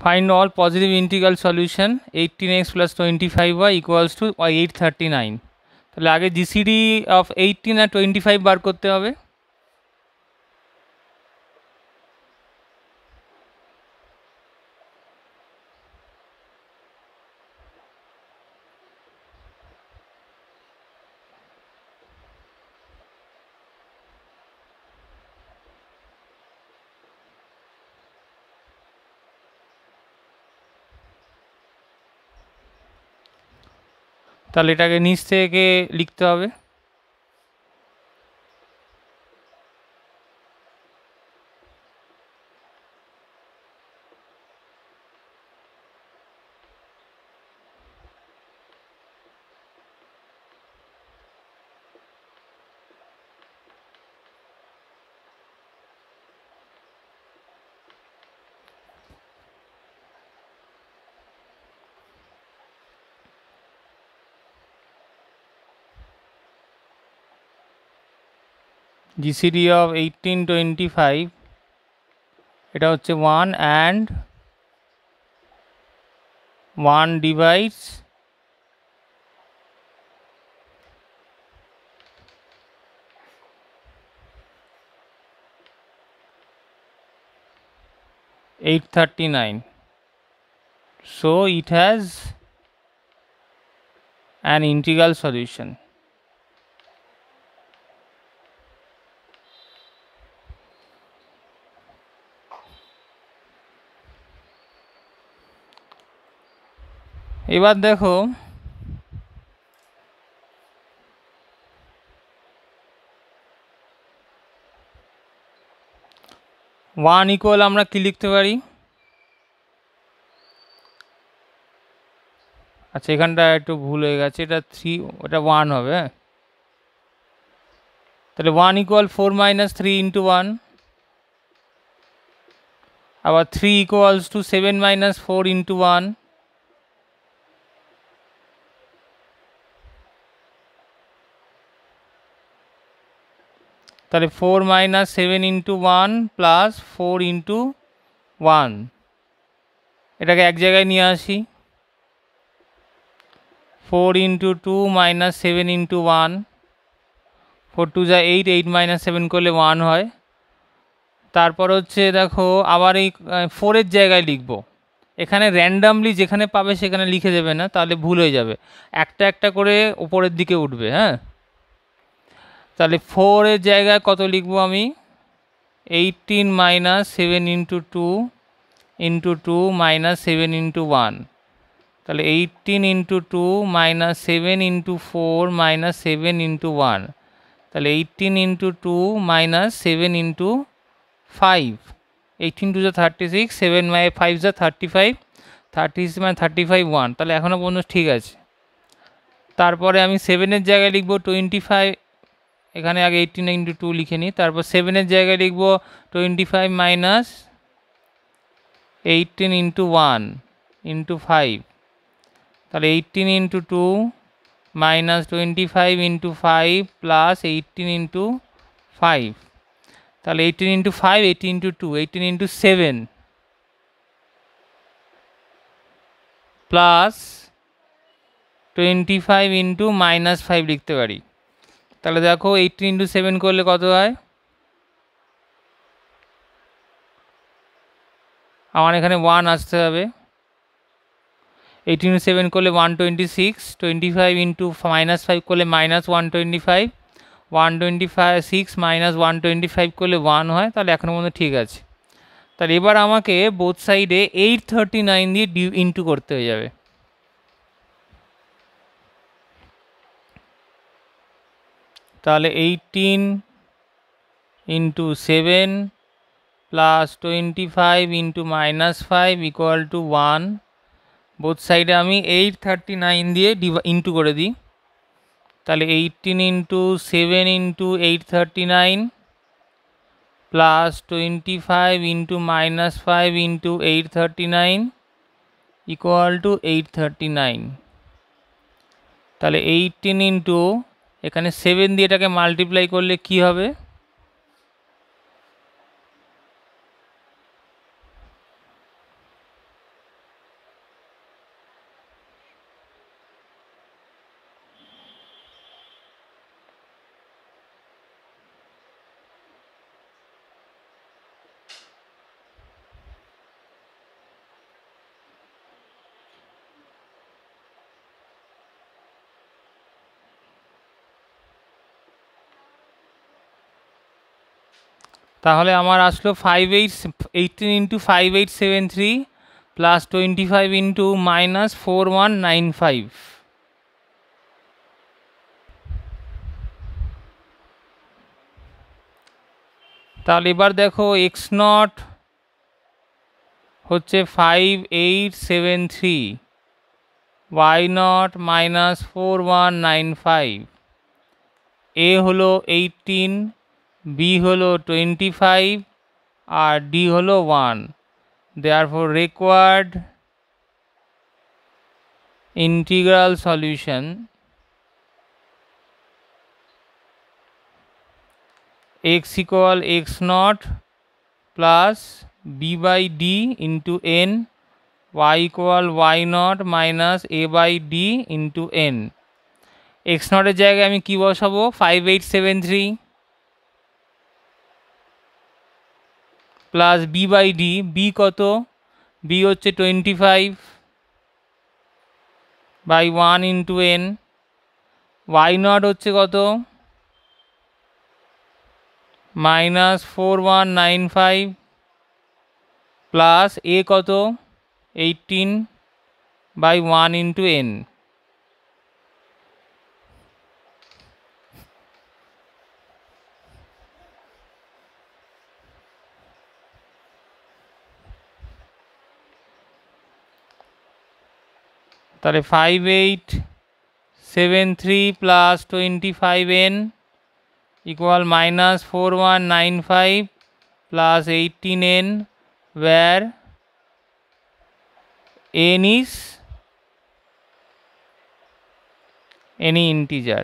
Find all positive integral solution 18x plus 25y equals to 839. তাহলে আগে GCD of 18 আর 25 বার করতে হবে। তাহলে এটাকে নিচ থেকে লিখতে হবে। জিসিডি অফ 1825 এটা হচ্ছে 1 and 1 divides 839. So it has an integral solution. এবার দেখো ওয়ান ইকুয়াল আমরা কি লিখতে পারি? আচ্ছা এখানটা একটু ভুল হয়ে গেছে, এটা 3 ওটা 1 হবে। তাহলে 1 ইকুয়াল 4 মাইনাস 3 ইন্টু 1, আবার 3 ইকুয়ালস টু 7 মাইনাস 4 ইন্টু 1, তাহলে 4 মাইনাস 7 ইন্টু 1 প্লাস 4 ইন্টু 1, এটাকে এক জায়গায় নিয়ে আসি। 4 ইন্টু 2 মাইনাস 7 ইন্টু 1, 4 2 যা 8, 8 মাইনাস 7 করলে 1 হয়। তারপর হচ্ছে দেখো আবার এই 4-এর জায়গায় লিখব। এখানে র্যান্ডামলি যেখানে পাবে সেখানে লিখে দেবে না, তাহলে ভুল হয়ে যাবে। একটা একটা করে উপরের দিকে উঠবে। হ্যাঁ, তাহলে 4-এর জায়গায় কত লিখব আমি? 18 minus 7 into 2 into 2 minus 7 into 1, তাহলে 18 into 2 minus 7 into 4 minus 7 into 1, তাহলে 18 ইন্টু 2 মাইনাস 7 ইন্টু 5, 18 2 যা 36, 7 5 যা 35, 36 মানে 35 1, তাহলে এখনও পর্যন্ত ঠিক আছে। তারপরে আমি 7-এর জায়গায় লিখব 25, এখানে আগে 18 ইন্টু 2 লিখে নিই। তারপর 7-এর জায়গায় লিখব 25 মাইনাস 18 ইন্টু 1 ইন্টু 5, তাহলে 18 into 2 minus 25 into 5 plus 18 into 5, তাহলে 18 into 5, 18 into 2, 18 into 7 plus 25 into minus 5 লিখতে পারি। তাহলে দেখো 18 ইন্টু 7 করলে কত হয়? আমার এখানে 1 আসতে হবে। 18 ইন্টু 7 করলে 126, 25 ইন্টু মাইনাস 5 করলে মাইনাস 125, 126 মাইনাস 125 করলে 1 হয়, তাহলে এখনও পর্যন্ত ঠিক আছে। তাহলে এবার আমাকে বোথ সাইডে 839 দিয়ে ইন্টু করতে হয়ে যাবে। তাহলে 18 into 7 plus 25 into minus 5 equal to 1, both সাইডে আমি 839 দিয়ে ইন্টু করে দিই। তাহলে 18 into 7 into 839 plus 25 into minus 5 into 839 equal to 839। তাহলে 18 ইন্টু এখানে 7 দিয়ে এটাকে মাল্টিপ্লাই করলে কি হবে? তাহলে আমার আসলো 18 ইন্টু 5873 প্লাস 25 ইন্টু মাইনাস 4195। তাহলে এবার দেখো এক্স নট হচ্ছে 5873, ওয়াই নট মাইনাস 4195, এ হলো 18, বি হলো 25 আর ডি হলো 1। therefore required integral solution x equal x naught plus b by d into n, y equal y naught minus a by d into n। x naught এর জায়গায় আমি কি বসাবো? 5873 plus b by d, b কত? B হচ্ছে 25 by 1 into n. Y not হচ্ছে কত? Minus 4195 plus এ কত? 18 বাই 1 ইন্টু এন। তাহলে 5873 plus 25n equal minus 4195 plus 18n, where n is any integer।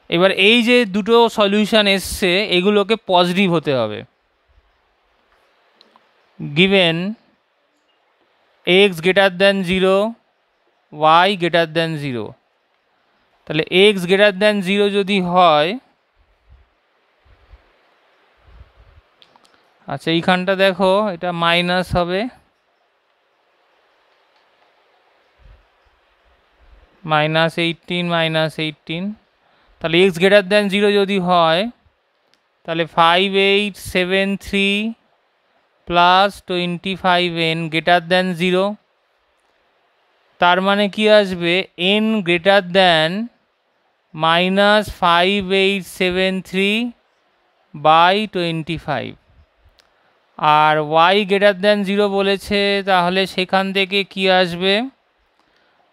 এবার এই যে দুটো সলিউশন এসছে এগুলোকে পজিটিভ হতে হবে। Given x greater than 0, y greater than 0। তাহলে x গ্রেটার দ্যান 0 যদি হয়, আচ্ছা এইখানটা দেখো এটা মাইনাস হবে, মাইনাস 18। তাহলে x গ্রেটার দ্যান 0 যদি হয় তাহলে 5873 প্লাস 25n গ্রেটার দ্যান 0, তার মানে কি আসবে? n greater than minus 5873 by 25। আর y গ্রেটার দ্যান 0 বলেছে, তাহলে সেখান থেকে কি আসবে?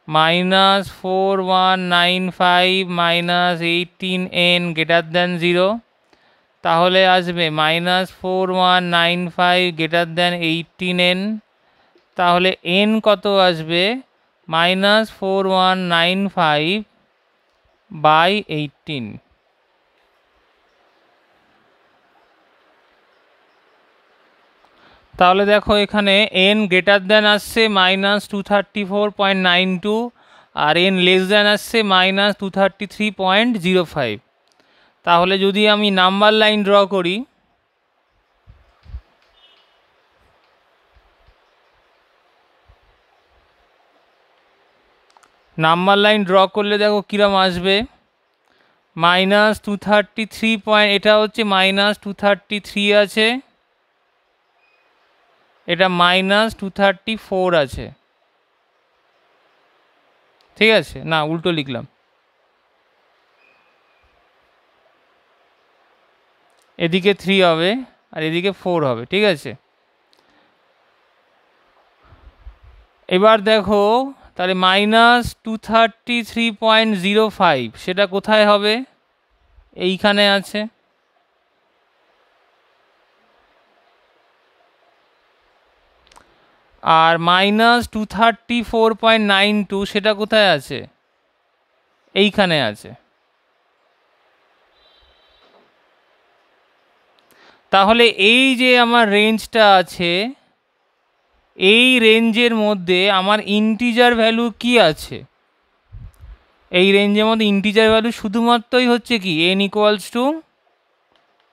Minus 4195 minus 18n greater than 0, তাহলে আসবে মাইনাস 4195 গ্রেটার দ্যান 18n। তাহলে n কত আসবে? Minus 4195 by 18। তাহলে দেখো এখানে n গ্রেটার দ্যান আসছে মাইনাস 234.92 আর n লেস দ্যান আসছে মাইনাস 233.05। তাহলে যদি আমি নাম্বার লাইন ড্র করি, নাম্বার লাইন ড্র করলে দেখো কিরম আসবে? মাইনাস 233 এটা হচ্ছে মাইনাস 233 আছে, এটা মাইনাস 234 আছে, ঠিক আছে? না, উল্টো লিখলাম, এদিকে 3 হবে আর এদিকে 4 হবে, ঠিক আছে? এবার দেখো তাহলে মাইনাস 233.05 সেটা কোথায় হবে? এইখানে আছে। আর মাইনাস 234.92 সেটা কোথায় আছে? এইখানে আছে। তাহলে এই যে আমার রেঞ্জটা আছে, এই রেঞ্জের মধ্যে আমার ইন্টিজার ভ্যালু কি আছে? এই রেঞ্জের মধ্যে ইন্টিজার ভ্যালু শুধুমাত্রই হচ্ছে কি n ইকুয়ালস টু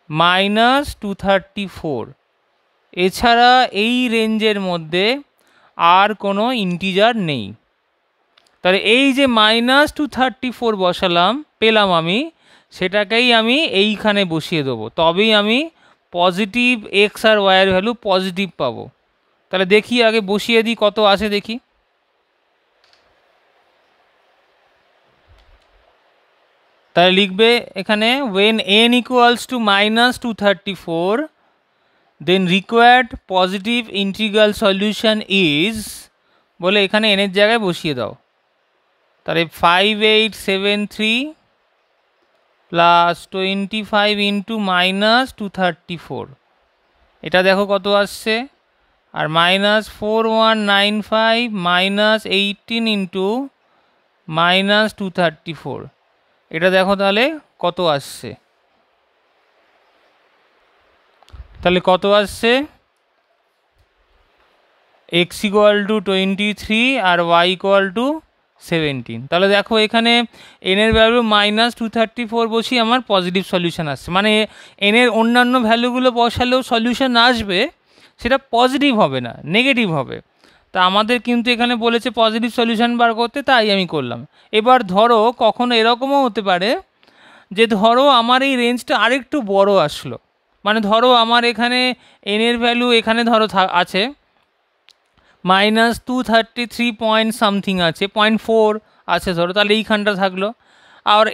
মাইনাস 234। এছাড়া এই রেঞ্জের মধ্যে আর কোনো ইন্টিজার নেই। তাহলে এই যে মাইনাস 234 বসালাম, পেলাম আমি, সেটাকেই আমি এইখানে বসিয়ে দেবো, তবেই আমি পজিটিভ এক্স আর ওয়াইয়ের ভ্যালু পজিটিভ পাবো। তাহলে দেখি আগে বসিয়ে দিই কত আসে দেখি। তাহলে লিখবে এখানে when n equals to -234 then required positive integral solution is, বলে এখানে n এর জায়গায় বসিয়ে দাও। তাহলে 5873 প্লাস 25 ইন্টু -234, এটা দেখো কত আসছে। আর -4195 -18 ইন্টু -234, এটা দেখো তাহলে কত আসছে। তাহলে কত আসছে, x ইকুয়াল টু 23 আর y ইকুয়াল টু 17। তাহলে দেখো এখানে n এর ভ্যালু -234 বসিয়ে আমার পজিটিভ সলিউশন আসছে, মানে n এর অন্যান্য ভ্যালুগুলো বসালেও সলিউশন আসবে, সেটা পজিটিভ হবে না, নেগেটিভ হবে। তা আমাদের কিন্তু এখানে বলেছে পজিটিভ সলিউশন বার করতে, তাই আমি করলাম। এবার ধরো কখনো এরকমও হতে পারে যে ধরো আমার এই রেঞ্জটা আরেকটু বড় আসলো, মানে ধরো আমার এখানে n এর ভ্যালু এখানে ধরো আছে -233 পয়েন্ট সামথিং আছে, 0.4 আছে ধরো, তাহলে এইখানটা থাকলো। আর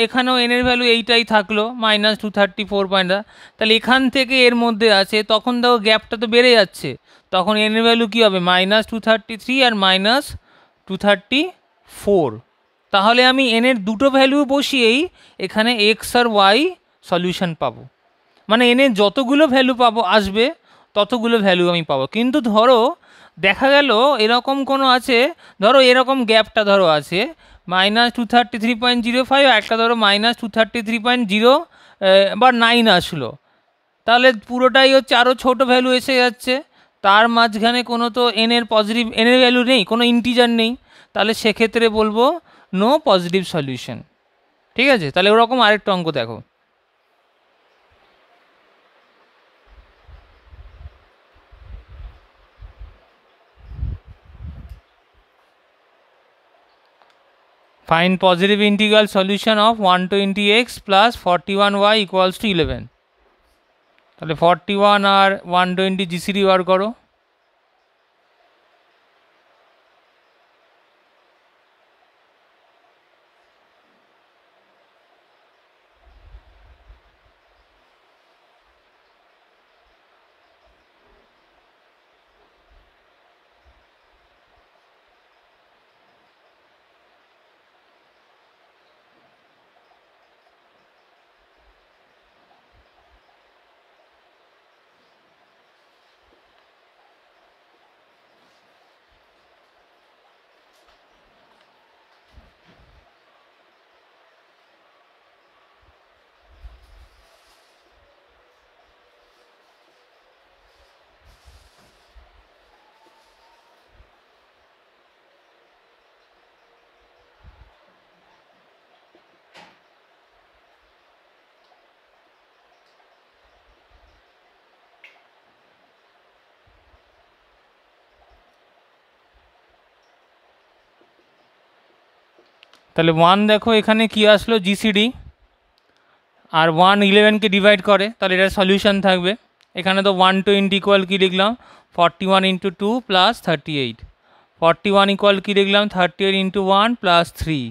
এখানেও n এর ভ্যালু এইটাই থাকলো -234 পয়েন্ট, তাহলে এখান থেকে এর মধ্যে আছে, তখন দেখো গ্যাপটা তো বেড়ে যাচ্ছে, তখন n এর ভ্যালু কী হবে -233 আর -234। তাহলে আমি n এর দুটো ভ্যালু বসিয়েই এখানে x আর y সলিউশন পাবো, মানে n এর যতগুলো ভ্যালু পাবো আসবে ততগুলো ভ্যালু আমি পাবো। কিন্তু ধরো দেখা গেল এরকম কোনো আছে, ধরো এরকম গ্যাপটা ধরো আছে -233.05, একটা ধরো -233.0 বা 9 আসলো, তাহলে পুরোটাই হচ্ছে আরও ছোটো ভ্যালু এসে যাচ্ছে, তার মাঝখানে কোনো তো n এর পজিটিভ n এর ভ্যালু নেই, কোনো ইন্টিজার নেই, তাহলে সেক্ষেত্রে বলবো নো পজিটিভ সলিউশন। ঠিক আছে, তাহলে ওরকম আরেকটা অঙ্ক দেখো। Find positive integral solution of 120x plus 41y equals to 11। তাহলে 41 আর 120 জিসিডি বার করো। তাহলে 1 দেখো এখানে কি আসলো জিসিডি, আর 111কে ডিভাইড করে, তাহলে এটা সলিউশন থাকবে। এখানে তো 120 ইকুয়াল কী লিখলাম 41 ইন্টু 2 প্লাস 38, 41 ইকুয়াল কী লিখলাম 38 ইন্টু 1 প্লাস 3,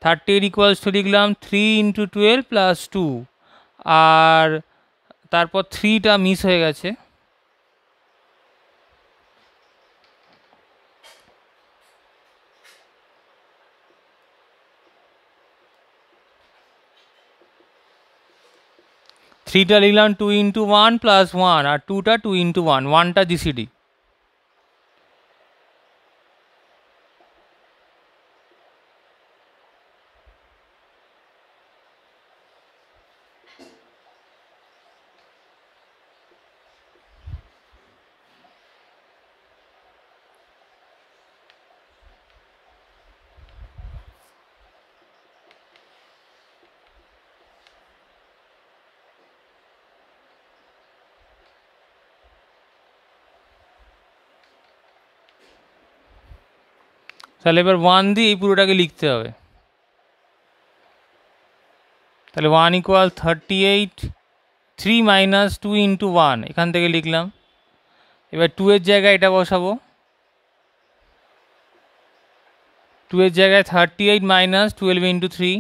38 ইকুয়ালস টু লিখলাম 3 ইন্টু 12 প্লাস 2, আর তারপর 3টা মিস হয়ে গেছে, থ্রিটা লিখলাম 2 ইন্টু 1 প্লাস 1, আর 2টা 2 ইন্টু 1, 1টা জিসিডি। তাহলে এবার 1 দিয়ে এই পুরোটাকে লিখতে হবে। তাহলে 1 ইকুয়াল 38, 3 মাইনাস 2 ইন্টু 1 এখান থেকে লিখলাম। এবার 2 এর জায়গায় এটা বসাবো, 2 এর জায়গায় 38 মাইনাস 12 ইন্টু 3,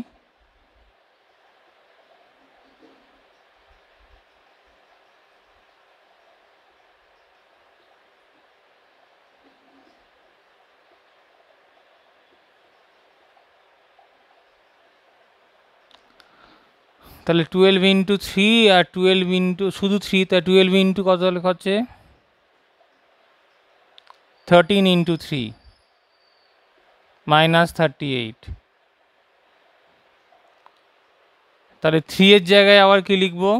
তাহলে 12 ইন্টু 3 আর 12 ইন্টু শুধু 3, তা 12 ইন্টু কত লেখা হচ্ছে 13 ইন্টু 3 মাইনাস 38। তাহলে 3 এর জায়গায় আবার কি লিখবো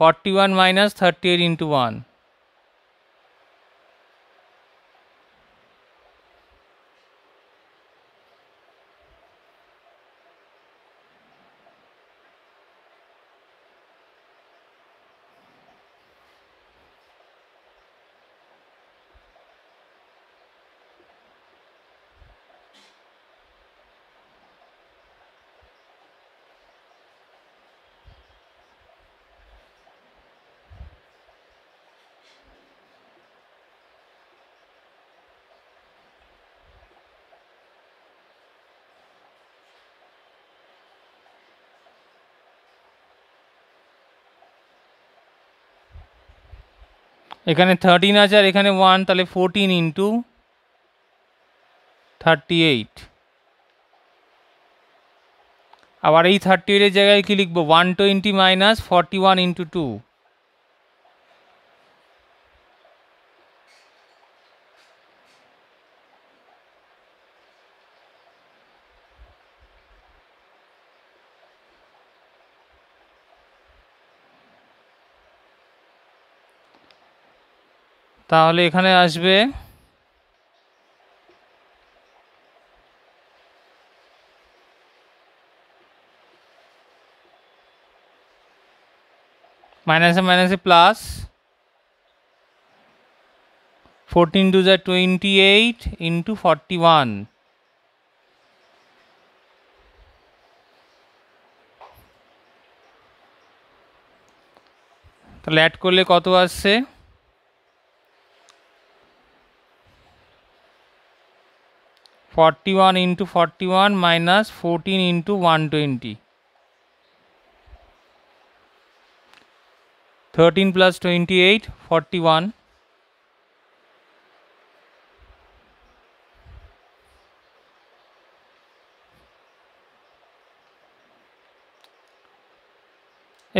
41 মাইনাস 38 ইন্টু 1। এখানে 13 আছে আর এখানে 1, তাহলে 14 ইন্টু 38। আবার এই 38 এর জায়গায় কি লিখবো 120 মাইনাস 41 ইন্টু 2। তাহলে এখানে আসবে মাইনাসে মাইনাসে প্লাস 14 টু যা 28 ইন্টু 41। তাহলে অ্যাড করলে কত আসছে 41 ইন্টু 41 মাইনাস 14 ইন্টু 120, 13 প্লাস 28 41।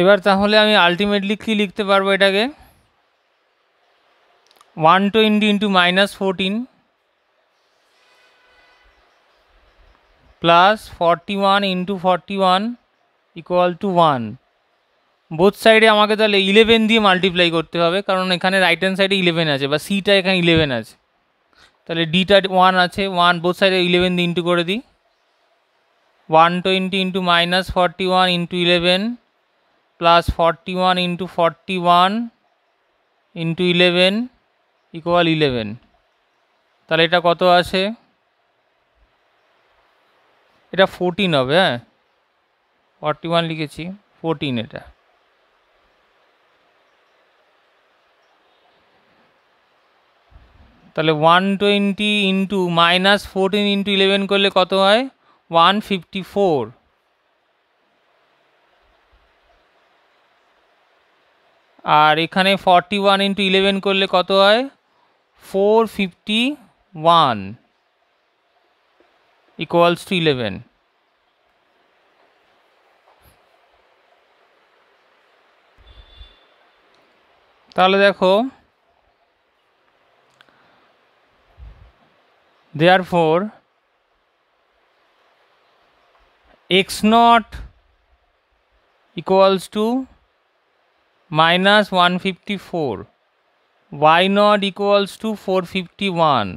এবার তাহলে আমি আলটিমেটলি কি লিখতে পারবো এটাকে 120 into minus 14 plus 41 into 41 equal to 1। Both সাইডে আমাকে তাহলে 11 দিয়ে মাল্টিপ্লাই করতে হবে, কারণ এখানে রাইট হ্যান্ড সাইডে 11 আছে, বা সিটা এখানে 11 আছে। তাহলে ডিটা 1 আছে, 1 বোথ সাইডে 11 দিয়ে ইন্টু করে দিই। 120 into minus 41 into 11 plus 41 into 41 into 11 equal 11। তাহলে এটা কত আসে, এটা 14 হবে। হ্যাঁ 41 লিখেছি, 14 এটা। তাহলে 120 ইন্টু মাইনাস 14 ইন্টু 11 করলে কত হয় 154। আর এখানে 41 ইন্টু 11 করলে কত হয় 451 ইকুয়ালস টু 11। তাহলে দেখো therefore x naught equals to minus 154, y naught equals to 451,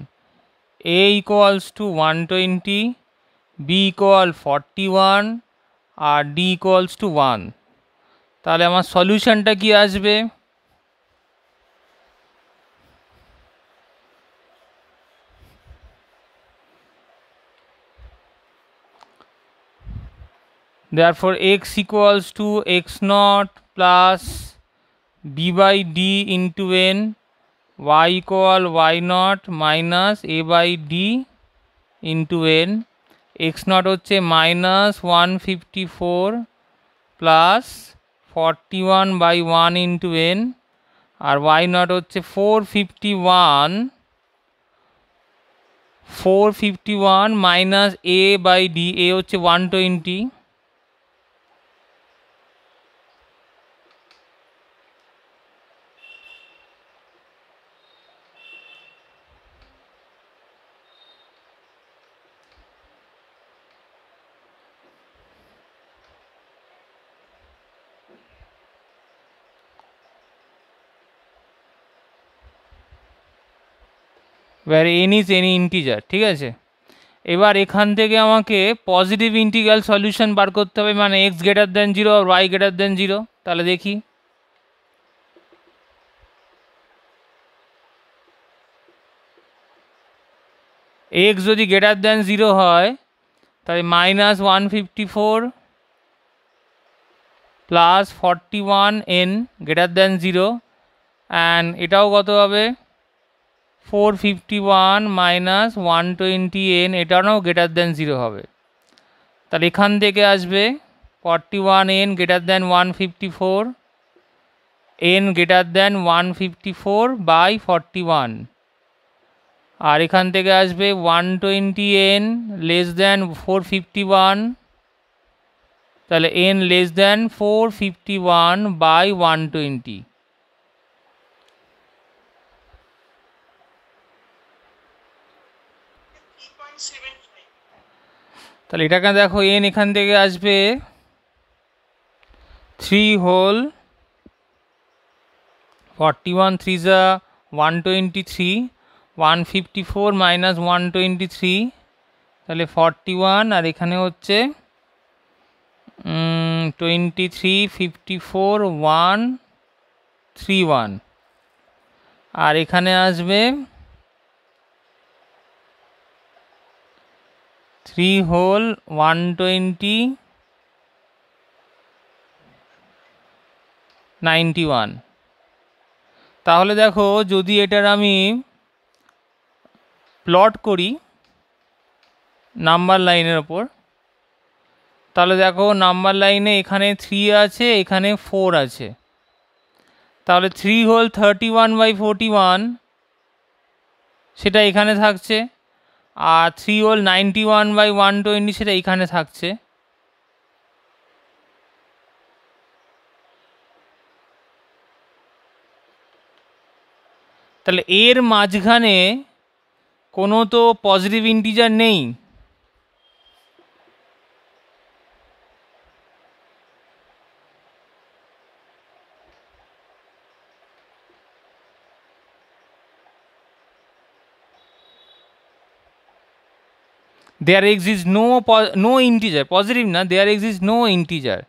a equals to 120, b equal 41 R d equals to 1। তাহলে আমার সলিউশনটা কি আসবে therefore x equals to x naught plus b by d into n, y equal y naught minus a by d into n, x naught হচ্ছে minus 154 plus 41 by 1 into n, R y naught হচ্ছে 451 minus a by d, a হচ্ছে 120, where n is any integer, ঠিক আছে। এবার এখান থেকে আমাকে positive integral solution বার করতে হবে, মানে x গ্রেটার দেন 0 আর y গ্রেটার দেন 0। তাহলে দেখি, x যদি গ্রেটার দেন 0 হয় তাহলে minus 154 plus 41 n greater than 0, and এটাও কত হবে 451 মাইনাস 120 n, এটাও গ্রেটার দেন 0 হবে। তাহলে এখান থেকে আসবে 41 n greater than 154, n greater than 154 by 41, আর এখান থেকে আসবে 120 n লেস দেন 451, তাহলে n লেস দেন 451 বাই 120। তাহলে এটাকে দেখো, n এখান থেকে আসবে 3 হোল 41 3 যা 123, 154 মাইনাস 123, তাহলে 41, আর এখানে হচ্ছে 23 54 131, আর এখানে আসবে 3 হোল 120 91। তাহলে দেখো, যদি এটার আমি প্লট করি নাম্বার লাইনের ওপর, তাহলে দেখো নাম্বার লাইনে এখানে 3 আছে, এখানে 4 আছে, তাহলে 3 হোল 31 বাই 41 সেটা এখানে থাকছে, আর 3 হোল 91 বাই 120 সেটা এখানে থাকছে। তাহলে এর মাঝখানে কোনো তো পজিটিভ ইন্টিজার নেই, there exists no integer, positive na, there exists no integer,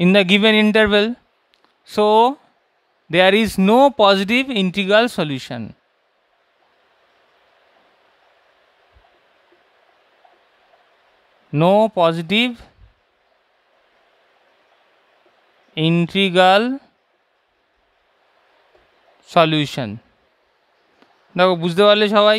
in the given interval, so there is no positive integral solution. No positive integral solution. দেখো বুঝতে পারলে সবাই?